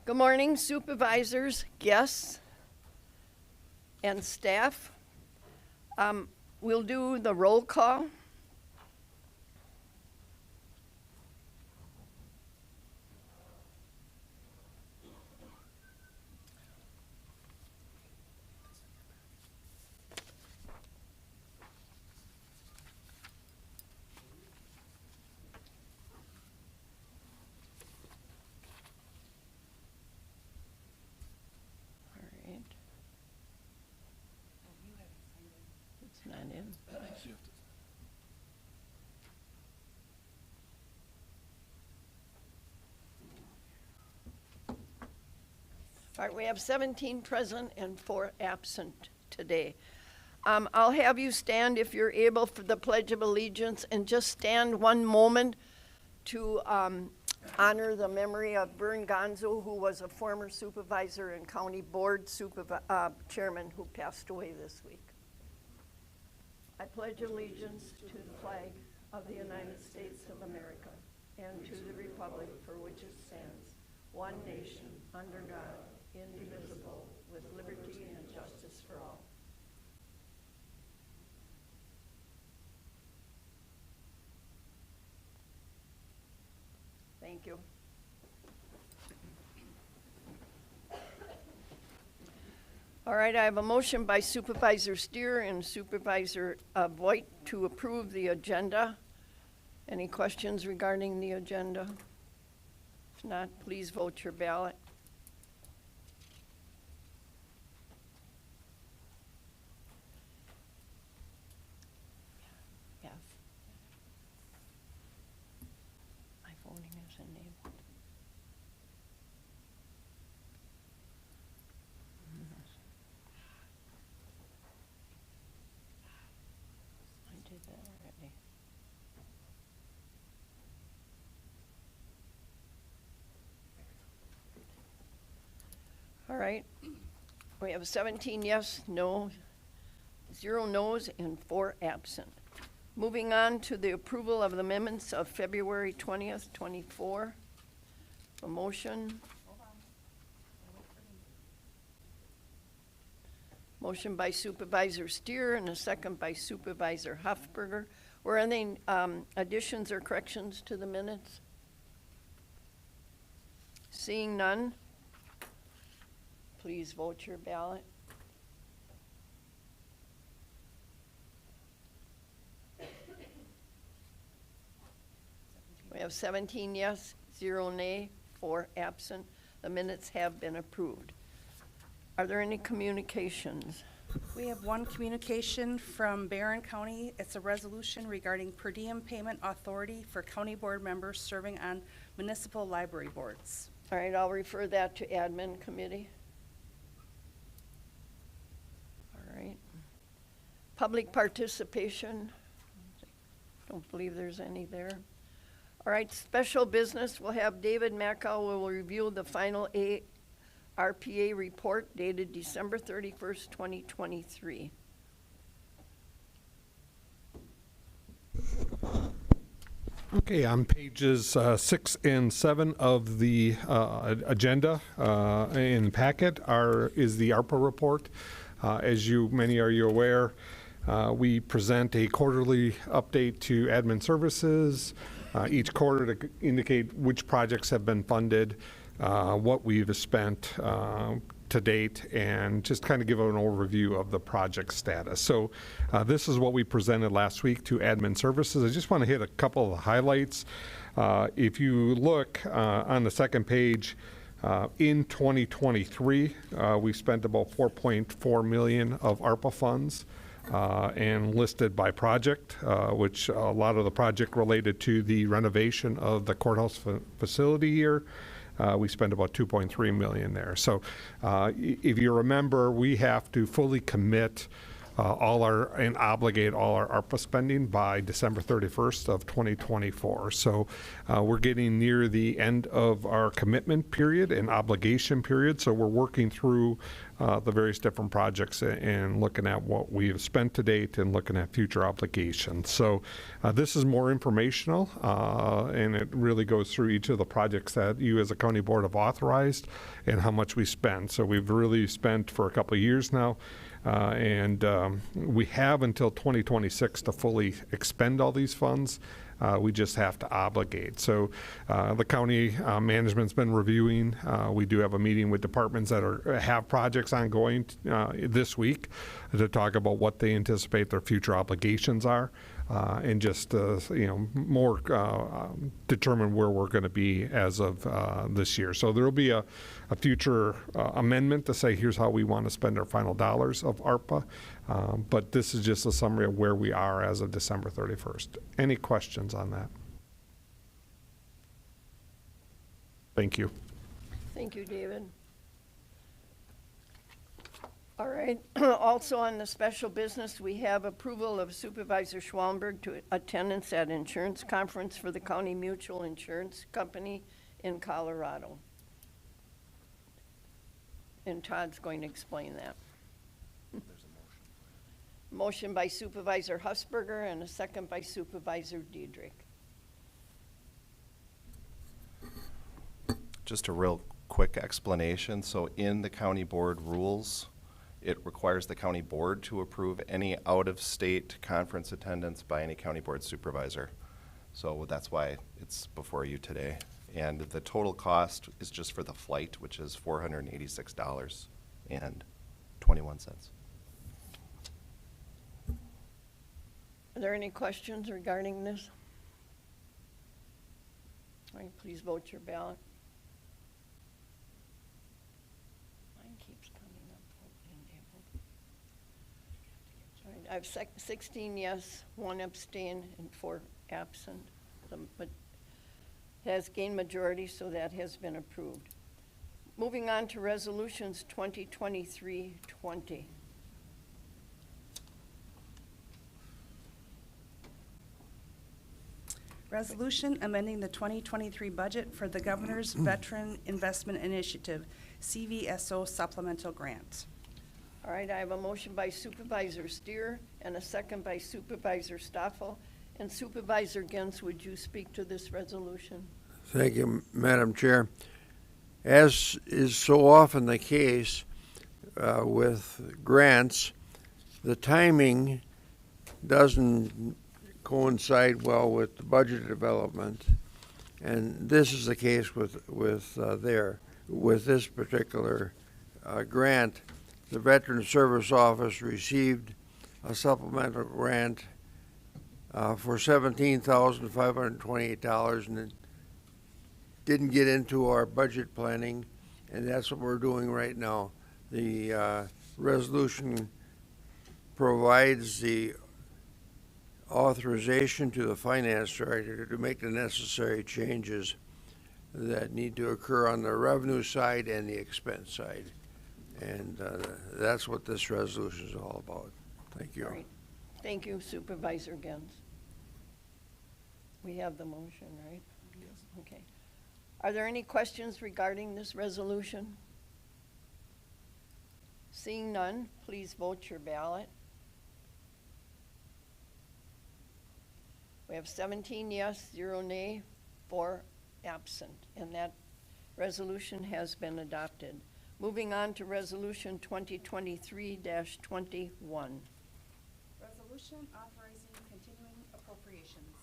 Good morning, supervisors, guests, and staff. We'll do the roll call. It's not in. All right, we have 17 present and 4 absent today. I'll have you stand if you're able for the Pledge of Allegiance, and just stand one moment to honor the memory of Vern Gonzo, who was a former supervisor and county board chairman who passed away this week. I pledge allegiance to the flag of the United States of America and to the republic for which it stands, one nation, under God, indivisible, with liberty and justice for all. Thank you. All right, I have a motion by Supervisor Steer and Supervisor Voigt to approve the agenda. Any questions regarding the agenda? If not, please vote your ballot. Yes. My voting is enabled. I did that already. All right, we have 17 yes, no, 0 no's, and 4 absent. Moving on to the approval of the amendments of February 20th, 24. A motion. Motion by Supervisor Steer and a second by Supervisor Huffberger. Were any additions or corrections to the minutes? Seeing none, please vote your ballot. We have 17 yes, 0 nay, 4 absent. The minutes have been approved. Are there any communications? We have one communication from Barron County. It's a resolution regarding per diem payment authority for county board members serving on municipal library boards. All right, I'll refer that to admin committee. All right. Public participation. Don't believe there's any there. All right, special business. We'll have David Maccoux will review the final ARPA report dated December 31st, 2023. Okay, on pages 6 and 7 of the agenda in the packet is the ARPA report. As many are aware, we present a quarterly update to admin services each quarter to indicate which projects have been funded, what we've spent to date, and just kind of give an overview of the project status. So this is what we presented last week to admin services. I just want to hit a couple of the highlights. If you look on the second page, in 2023, we spent about $4.4 million of ARPA funds and listed by project, which a lot of the project related to the renovation of the courthouse facility here. We spent about $2.3 million there. So if you remember, we have to fully commit and obligate all our ARPA spending by December 31st of 2024. So we're getting near the end of our commitment period and obligation period. So we're working through the various different projects and looking at what we have spent to date and looking at future obligations. So this is more informational, and it really goes through each of the projects that you as a county board have authorized and how much we spend. So we've really spent for a couple of years now, and we have until 2026 to fully expend all these funds. We just have to obligate. So the county management's been reviewing. We do have a meeting with departments that have projects ongoing this week to talk about what they anticipate their future obligations are, and just more determine where we're going to be as of this year. So there will be a future amendment to say here's how we want to spend our final dollars of ARPA. But this is just a summary of where we are as of December 31st. Any questions on that? Thank you. Thank you, David. All right, also on the special business, we have approval of Supervisor Schwalenberg to attendance at insurance conference for the County Mutual Insurance Company in Colorado. And Todd's going to explain that. Motion by Supervisor Husberger and a second by Supervisor Diedrich. Just a real quick explanation. So in the county board rules, it requires the county board to approve any out-of-state conference attendance by any county board supervisor. So that's why it's before you today. And the total cost is just for the flight, which is $486.21. Are there any questions regarding this? All right, please vote your ballot. Mine keeps coming up. All right, I have 16 yes, 1 abstain, and 4 absent. But it has gained majority, so that has been approved. Moving on to resolutions 2023-20. Resolution amending the 2023 budget for the Governor's Veteran Investment Initiative, CVSO supplemental grant. All right, I have a motion by Supervisor Steer and a second by Supervisor Stoffel. And Supervisor Gens, would you speak to this resolution? Thank you, Madam Chair. As is so often the case with grants, the timing doesn't coincide well with the budget development, and this is the case with this particular grant. The Veteran Service Office received a supplemental grant for $17,528, and it didn't get into our budget planning, and that's what we're doing right now. The resolution provides the authorization to the finance director to make the necessary changes that need to occur on the revenue side and the expense side. And that's what this resolution is all about. Thank you. All right. Thank you, Supervisor Gens. We have the motion, right? Yes. Okay. Are there any questions regarding this resolution? Seeing none, please vote your ballot. We have 17 yes, 0 nay, 4 absent, and that resolution has been adopted. Moving on to Resolution 2023-21. Resolution authorizing continuing appropriations.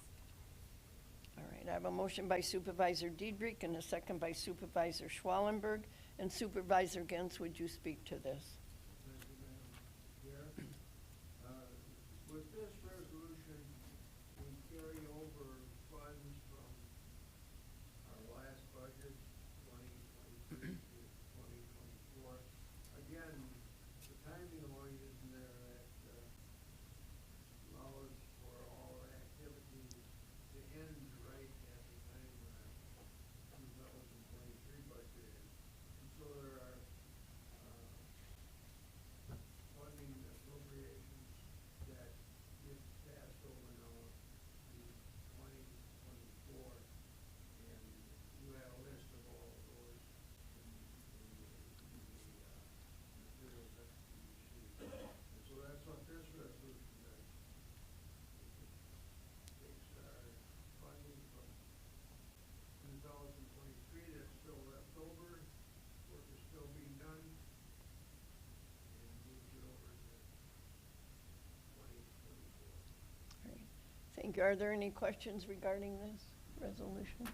All right, I have a motion by Supervisor Diedrich and a second by Supervisor Schwalenberg. And Supervisor Gens, would you speak to this? Thank you, Madam Chair. With this resolution, we carry over funds from our last budget, 2023 to 2024. Again, the timing along isn't there that allows for all our activities to end right at the time our 2023 budget ends. And so there are Thank you. Are there any questions regarding this resolution?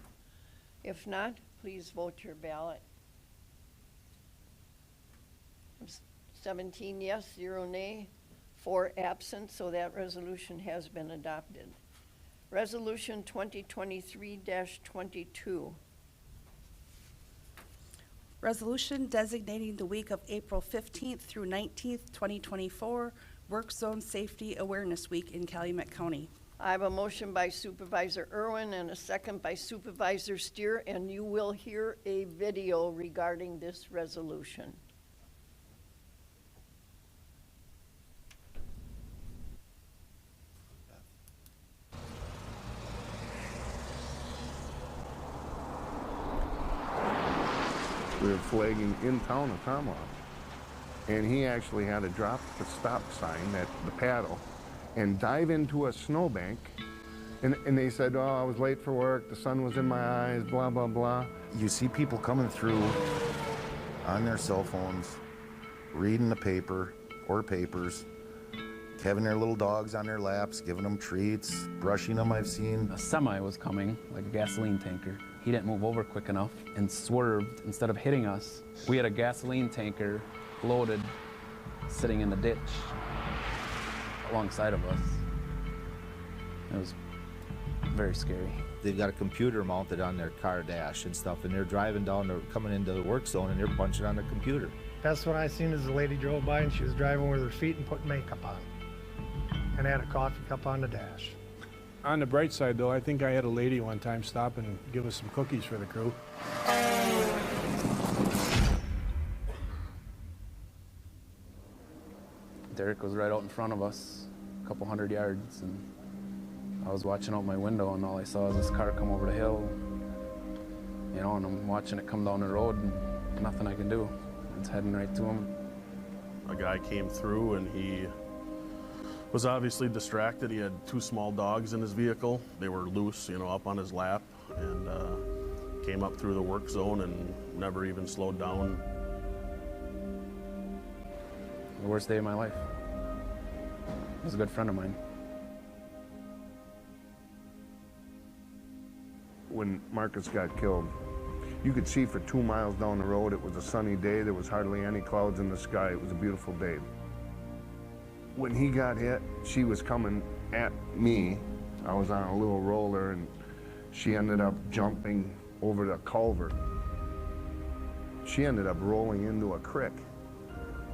If not, please vote your ballot. 17 yes, 0 nay, 4 absent, so that resolution has been adopted. Resolution 2023-22. Resolution designating the week of April 15th through 19th, 2024, Work Zone Safety Awareness Week in Calumet County. I have a motion by Supervisor Irwin and a second by Supervisor Steer, and you will hear a video regarding this resolution. We were flagging in town of Tomahawk. And he actually had to drop the stop sign at the paddle and dive into a snowbank. And they said, oh, I was late for work, the sun was in my eyes, blah, blah, blah. You see people coming through on their cell phones, reading the paper or papers, having their little dogs on their laps, giving them treats, brushing them, I've seen. A semi was coming, like a gasoline tanker. He didn't move over quick enough and swerved instead of hitting us. We had a gasoline tanker loaded, sitting in the ditch alongside of us. It was very scary. They've got a computer mounted on their car dash and stuff, and they're driving down, they're coming into the work zone, and they're punching on the computer. Best one I seen is the lady drove by and she was driving with her feet and put makeup on, and had a coffee cup on the dash. On the bright side, though, I think I had a lady one time stop and give us some cookies for the crew. Derek was right out in front of us, a couple 100 yards, and I was watching out my window, and all I saw was this car come over the hill, you know, and I'm watching it come down the road, and nothing I can do. It's heading right to him. A guy came through, and he was obviously distracted. He had 2 small dogs in his vehicle. They were loose, you know, up on his lap, and came up through the work zone and never even slowed down. The worst day of my life. He was a good friend of mine. When Marcus got killed, you could see for 2 miles down the road, it was a sunny day, there was hardly any clouds in the sky, it was a beautiful day. When he got hit, she was coming at me. I was on a little roller and she ended up jumping over the culvert. She ended up rolling into a creek.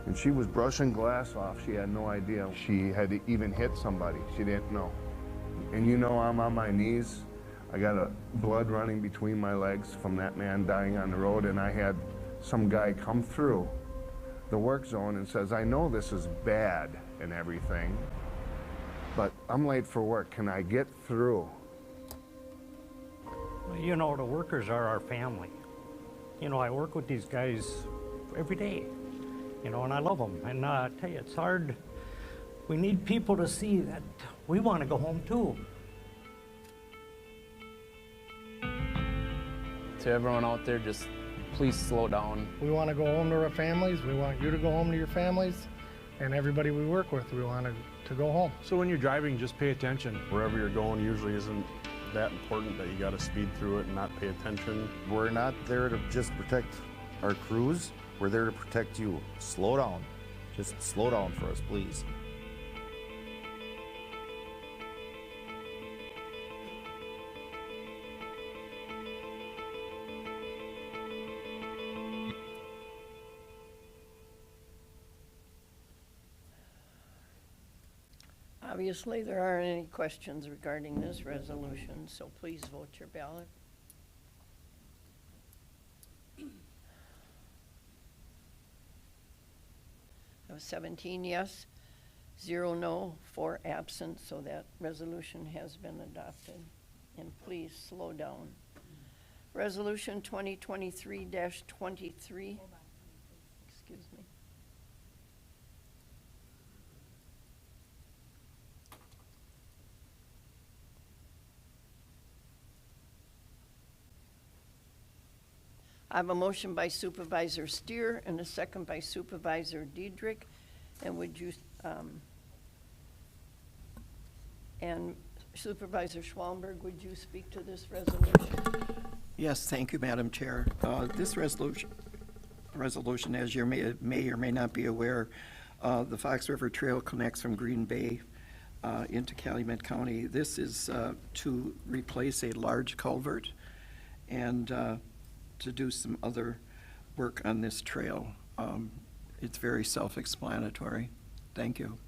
And she was brushing glass off. She had no idea she had even hit somebody. She didn't know. And you know, I'm on my knees. I got blood running between my legs from that man dying on the road, and I had some guy come through the work zone and says, I know this is bad and everything, but I'm late for work. Can I get through? You know, the workers are our family. You know, I work with these guys every day, you know, and I love them. And I tell you, it's hard. We need people to see that we want to go home too. To everyone out there, just please slow down. We want to go home to our families. We want you to go home to your families. And everybody we work with, we want to go home. So when you're driving, just pay attention. Wherever you're going usually isn't that important that you got to speed through it and not pay attention. We're not there to just protect our crews, we're there to protect you. Slow down. Just slow down for us, please. Obviously, there aren't any questions regarding this resolution, so please vote your ballot. That was 17 yes, 0 no, 4 absent, so that resolution has been adopted. And please slow down. Resolution 2023-23. Excuse me. I have a motion by Supervisor Steer and a second by Supervisor Diedrich. And would you, and Supervisor Schwalenberg, would you speak to this resolution? Yes, thank you, Madam Chair. This resolution, as you may or may not be aware, the Fox River Trail connects from Green Bay into Calumet County. This is to replace a large culvert and to do some other work on this trail. It's very self-explanatory. Thank you.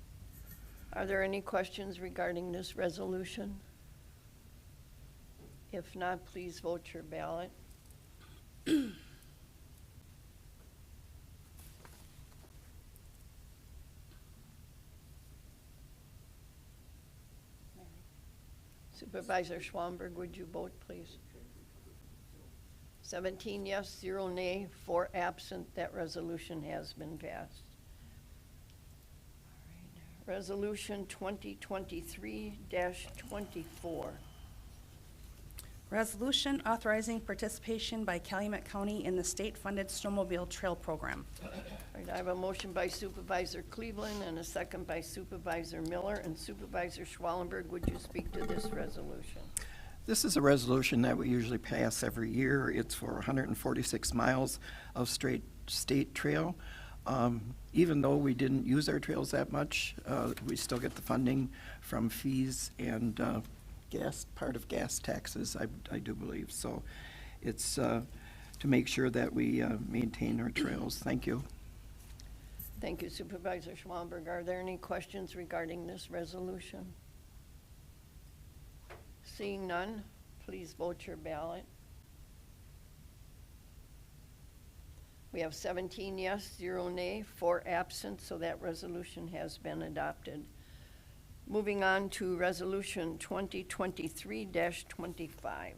Are there any questions regarding this resolution? If not, please vote your ballot. Supervisor Schwalenberg, would you vote, please? 17 yes, 0 nay, 4 absent. That resolution has been passed. All right. Resolution 2023-24. Resolution authorizing participation by Calumet County in the state-funded snowmobile trail program. All right, I have a motion by Supervisor Cleveland and a second by Supervisor Miller. And Supervisor Schwalenberg, would you speak to this resolution? This is a resolution that we usually pass every year. It's for 146 miles of straight state trail. Even though we didn't use our trails that much, we still get the funding from fees and part of gas taxes, I do believe. So it's to make sure that we maintain our trails. Thank you. Thank you, Supervisor Schwalenberg. Are there any questions regarding this resolution? Seeing none, please vote your ballot. We have 17 yes, 0 nay, 4 absent, so that resolution has been adopted. Moving on to Resolution 2023-25.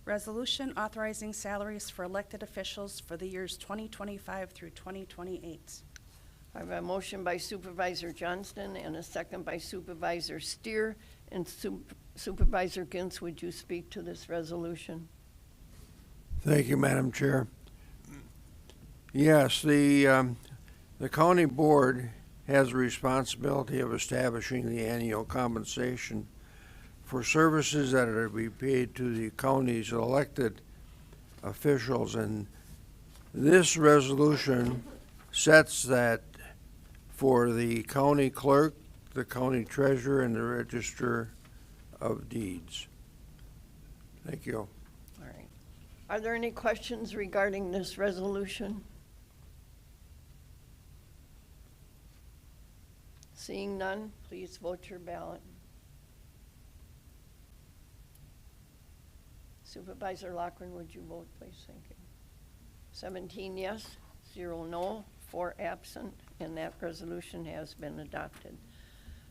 Resolution authorizing salaries for elected officials for the years 2025 through 2028. I have a motion by Supervisor Johnston and a second by Supervisor Steer. And Supervisor Gintz, would you speak to this resolution? Thank you, Madam Chair. Yes, the county board has a responsibility of establishing the annual compensation for services that are to be paid to the county's elected officials, and this resolution sets that for the county clerk, the county treasurer, and the register of deeds. Thank you. All right. Are there any questions regarding this resolution? Seeing none, please vote your ballot. Supervisor Lochran, would you vote, please? Thank you. 17 yes, 0 no, 4 absent, and that resolution has been adopted.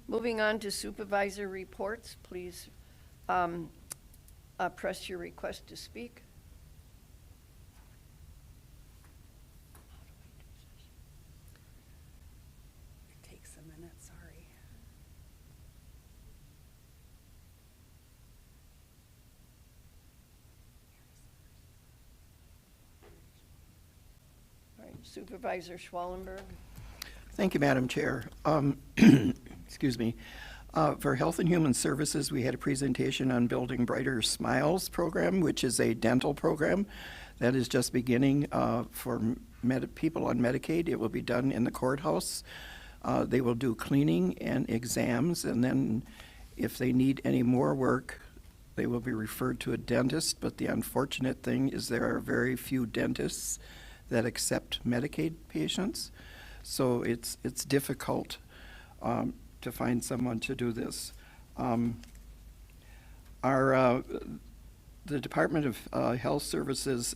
Moving on to supervisor reports, please press your request to speak. It takes a minute, sorry. All right, Supervisor Schwalenberg. Thank you, Madam Chair. Excuse me. For Health and Human Services, we had a presentation on Building Brighter Smiles program, which is a dental program that is just beginning for people on Medicaid. It will be done in the courthouse. They will do cleaning and exams, and then if they need any more work, they will be referred to a dentist. But the unfortunate thing is there are very few dentists that accept Medicaid patients. So it's difficult to find someone to do this. The Department of Health Services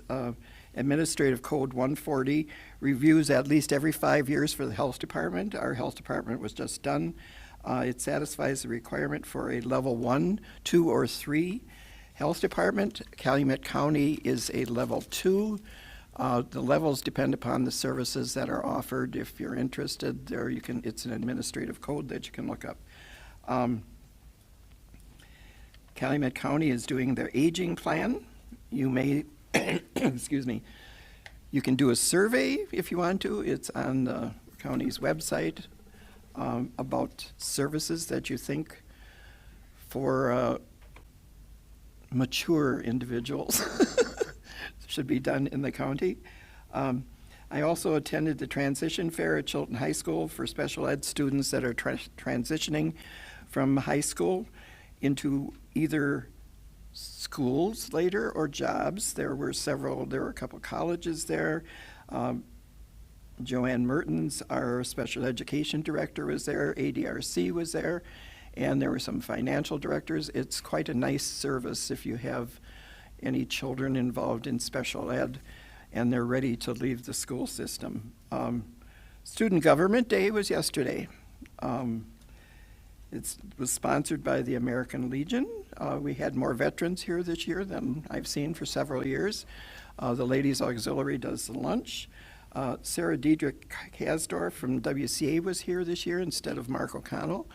Administrative Code 140 reviews at least every 5 years for the health department. Our health department was just done. It satisfies the requirement for a level 1, 2, or 3 health department. Calumet County is a level 2. The levels depend upon the services that are offered. If you're interested, there you can. It's an administrative code that you can look up. Calumet County is doing their aging plan. You may, excuse me, you can do a survey if you want to. It's on the county's website about services that you think for mature individuals. Should be done in the county. I also attended the transition fair at Chilton High School for special ed students that are transitioning from high school into either schools later or jobs. There were a couple colleges there. Joanne Mertens, our special education director, was there. ADRC was there. And there were some financial directors. It's quite a nice service if you have any children involved in special ed and they're ready to leave the school system. Student Government Day was yesterday. It was sponsored by the American Legion. We had more veterans here this year than I've seen for several years. The Ladies Auxiliary does the lunch. Sarah Diedrich Kasdorf from WCA was here this year instead of Mark O'Connell.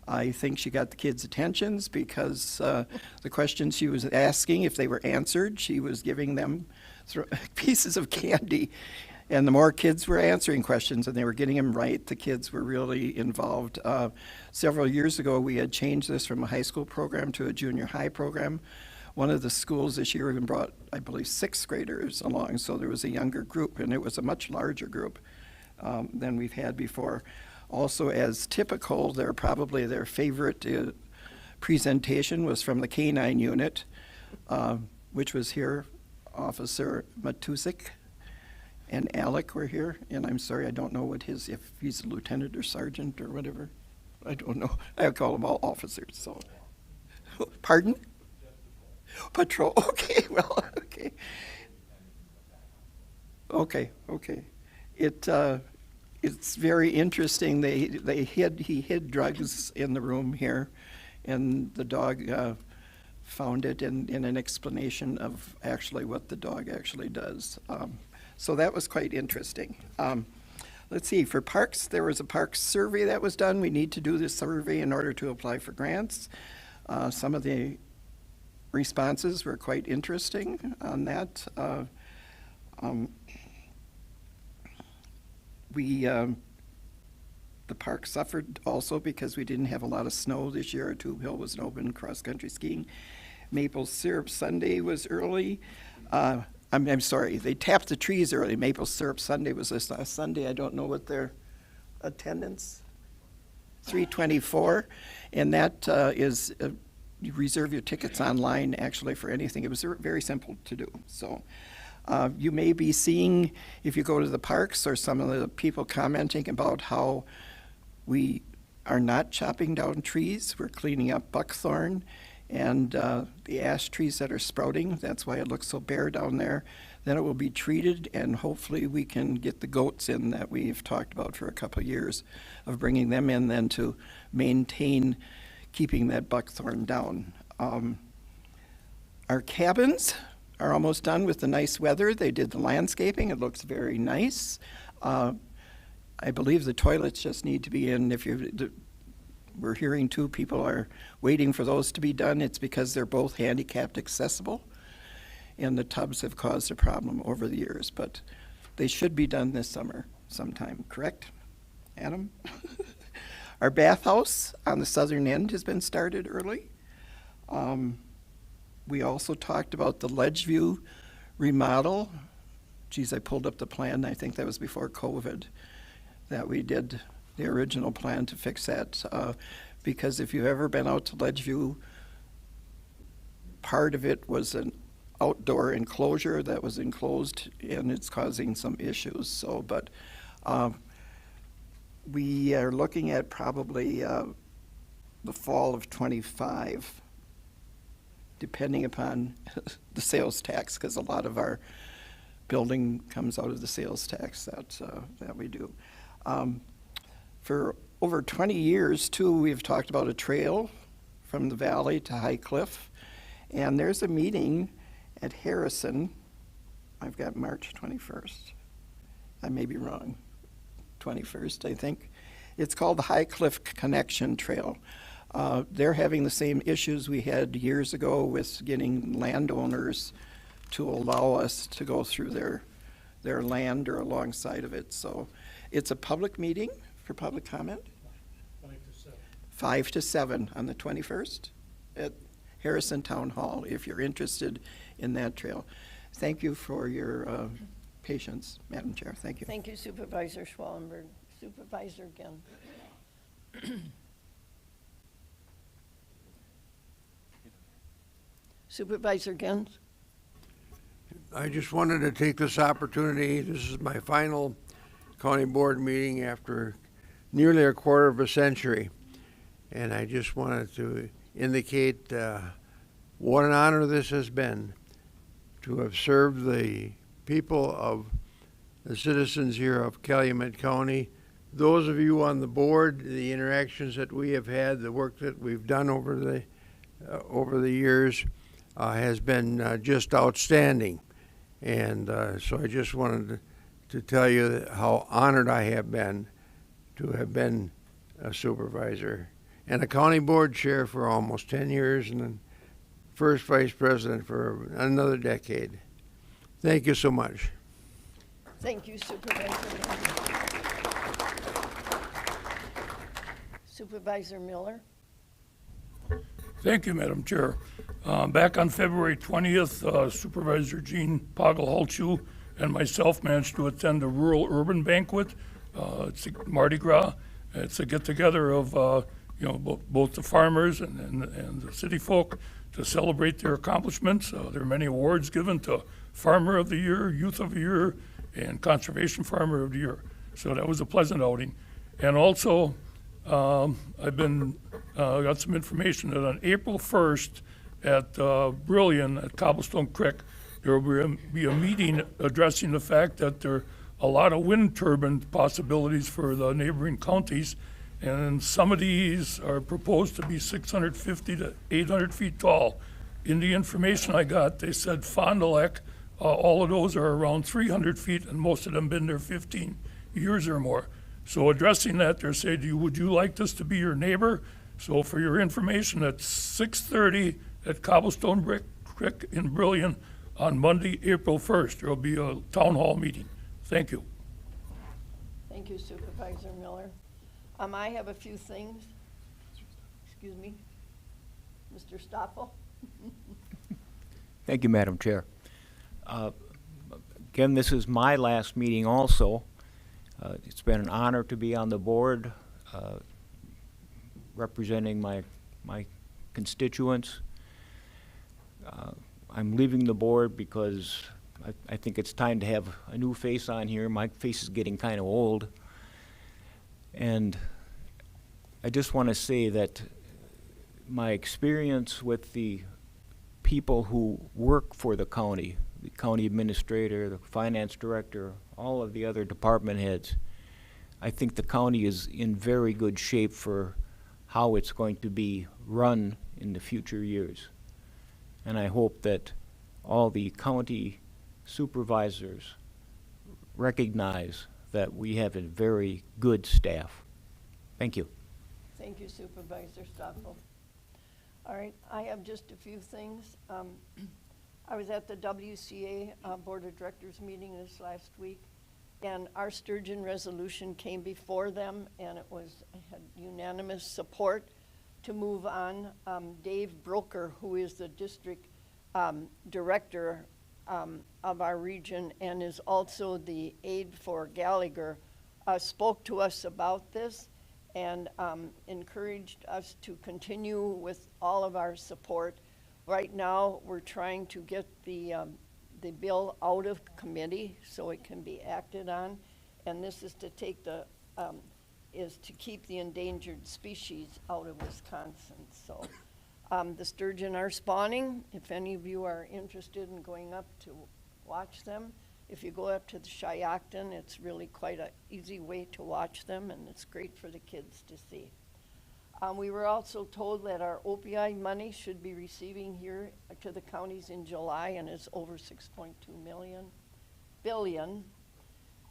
I think she got the kids' attentions because the questions she was asking, if they were answered, she was giving them pieces of candy. And the more kids were answering questions and they were getting them right, the kids were really involved. Several years ago, we had changed this from a high school program to a junior high program. One of the schools this year even brought, I believe, 6th graders along, so there was a younger group, and it was a much larger group than we've had before. Also, as typical, their favorite presentation was from the K-9 unit, which was here. Officer Matusik and Alec were here, and I'm sorry, I don't know if he's a lieutenant or sergeant or whatever. I don't know. I call them all officers, so. Pardon? Patrol, okay, well, okay. Okay. It's very interesting. He hid drugs in the room here, and the dog found it in an explanation of actually what the dog actually does. So that was quite interesting. Let's see, for parks, there was a parks survey that was done. We need to do this survey in order to apply for grants. Some of the responses were quite interesting on that. The park suffered also because we didn't have a lot of snow this year. Tube Hill wasn't open, cross-country skiing. Maple Syrup Sunday was early. I'm sorry, they tapped the trees early. Maple Syrup Sunday was a Sunday. I don't know what their attendance, 324. And that is, you reserve your tickets online actually for anything. It was very simple to do. So you may be seeing, if you go to the parks, or some of the people commenting about how we are not chopping down trees. We're cleaning up buckthorn and the ash trees that are sprouting. That's why it looks so bare down there. Then it will be treated, and hopefully we can get the goats in that we've talked about for a couple of years, of bringing them in then to maintain keeping that buckthorn down. Our cabins are almost done with the nice weather. They did the landscaping. It looks very nice. I believe the toilets just need to be in. We're hearing too, people are waiting for those to be done. It's because they're both handicapped accessible, and the tubs have caused a problem over the years, but they should be done this summer sometime, correct, Adam? Our bathhouse on the southern end has been started early. We also talked about the Ledgeview remodel. Geez, I pulled up the plan. I think that was before COVID that we did the original plan to fix that. Because if you've ever been out to Ledgeview, part of it was an outdoor enclosure that was enclosed, and it's causing some issues. So, but we are looking at probably the fall of '25, depending upon the sales tax, because a lot of our building comes out of the sales tax that we do. For over 20 years, too, we've talked about a trail from the valley to High Cliff, and there's a meeting at Harrison. I've got March 21st. I may be wrong. 21st, I think. It's called the High Cliff Connection Trail. They're having the same issues we had years ago with getting landowners to allow us to go through their land or alongside of it. So it's a public meeting for public comment. 5 to 7 on the 21st. at Harrison Town Hall if you're interested in that trail. Thank you for your patience, Madam Chair. Thank you. Thank you, Supervisor Schwalenberg. Supervisor Ginn. Supervisor Ginn. I just wanted to take this opportunity. This is my final county board meeting after nearly a quarter of a century. And I just wanted to indicate what an honor this has been to have served the people of the citizens here of Calumet County. Those of you on the board, the interactions that we have had, the work that we've done over the years has been just outstanding. And so I just wanted to tell you how honored I have been to have been a supervisor and a county board chair for almost 10 years and then first vice president for another decade. Thank you so much. Thank you, Supervisor Ginn. Supervisor Miller. Thank you, Madam Chair. Back on February 20th, Supervisor Gene Poggle-Hulchu and myself managed to attend a rural-urban banquet. It's a Mardi Gras. It's a get-together of both the farmers and the city folk to celebrate their accomplishments. There are many awards given to Farmer of the Year, Youth of the Year, and Conservation Farmer of the Year. So that was a pleasant outing. And also, I've got some information that on April 1st at Brillion at Cobblestone Creek, there will be a meeting addressing the fact that there are a lot of wind turbine possibilities for the neighboring counties, and some of these are proposed to be 650 to 800 feet tall. In the information I got, they said Fond du Lac, all of those are around 300 feet, and most of them been there 15 years or more. So addressing that, they're saying, would you like this to be your neighbor? So for your information, at 6:30 at Cobblestone Creek in Brillion on Monday, April 1st, there will be a town hall meeting. Thank you. Thank you, Supervisor Miller. I have a few things. Excuse me. Mr. Stoffel. Thank you, Madam Chair. Again, this is my last meeting also. It's been an honor to be on the board, representing my constituents. I'm leaving the board because I think it's time to have a new face on here. My face is getting kind of old. And I just want to say that my experience with the people who work for the county administrator, the finance director, all of the other department heads, I think the county is in very good shape for how it's going to be run in the future years. And I hope that all the county supervisors recognize that we have a very good staff. Thank you. Thank you, Supervisor Stoffel. All right, I have just a few things. I was at the WCA Board of Directors meeting this last week, and our sturgeon resolution came before them, and it had unanimous support to move on. Dave Broker, who is the district director of our region and is also the aide for Gallagher, spoke to us about this and encouraged us to continue with all of our support. Right now, we're trying to get the bill out of committee so it can be acted on, and this is to take is to keep the endangered species out of Wisconsin. So the sturgeon are spawning. If any of you are interested in going up to watch them, if you go up to the Shyocton, it's really quite an easy way to watch them, and it's great for the kids to see. We were also told that our OPI money should be receiving here to the counties in July, and it's over 6.2 billion.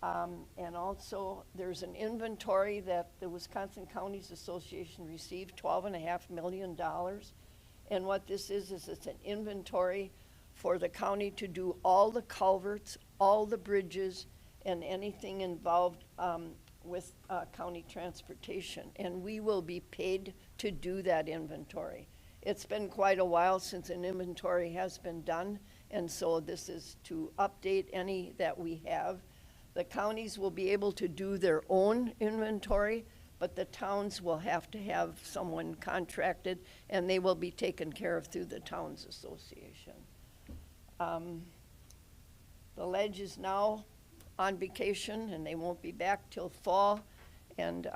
And also, there's an inventory that the Wisconsin Counties Association received, $12.5 million. And what this is it's an inventory for the county to do all the culverts, all the bridges, and anything involved with county transportation. And we will be paid to do that inventory. It's been quite a while since an inventory has been done, and so this is to update any that we have. The counties will be able to do their own inventory, but the towns will have to have someone contracted, and they will be taken care of through the Towns Association. The Ledge is now on vacation, and they won't be back till fall. And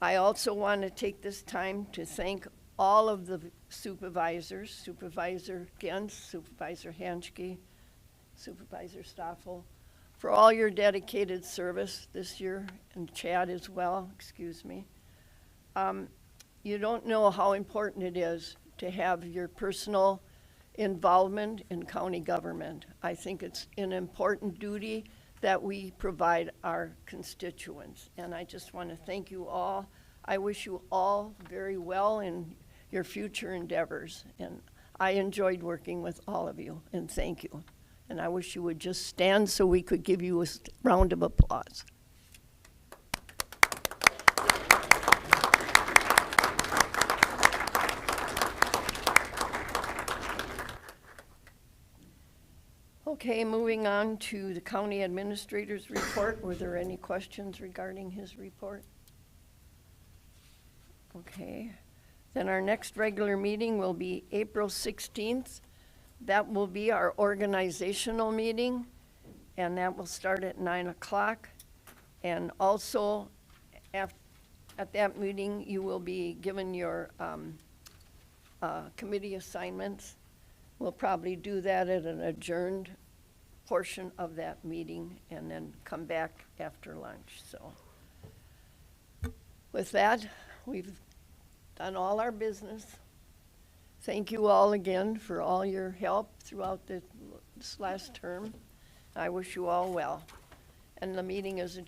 I also want to take this time to thank all of the supervisors, Supervisor Gens, Supervisor Hanschke, Supervisor Stoffel, for all your dedicated service this year, and Chad as well, excuse me. You don't know how important it is to have your personal involvement in county government. I think it's an important duty that we provide our constituents, and I just want to thank you all. I wish you all very well in your future endeavors, and I enjoyed working with all of you, and thank you. And I wish you would just stand so we could give you a round of applause. Okay, moving on to the county administrator's report. Were there any questions regarding his report? Okay, then our next regular meeting will be April 16th. That will be our organizational meeting, and that will start at 9 o'clock. And also, at that meeting, you will be given your committee assignments. We'll probably do that at an adjourned portion of that meeting and then come back after lunch. So with that, we've done all our business. Thank you all again for all your help throughout this last term. I wish you all well. And the meeting is adjourned.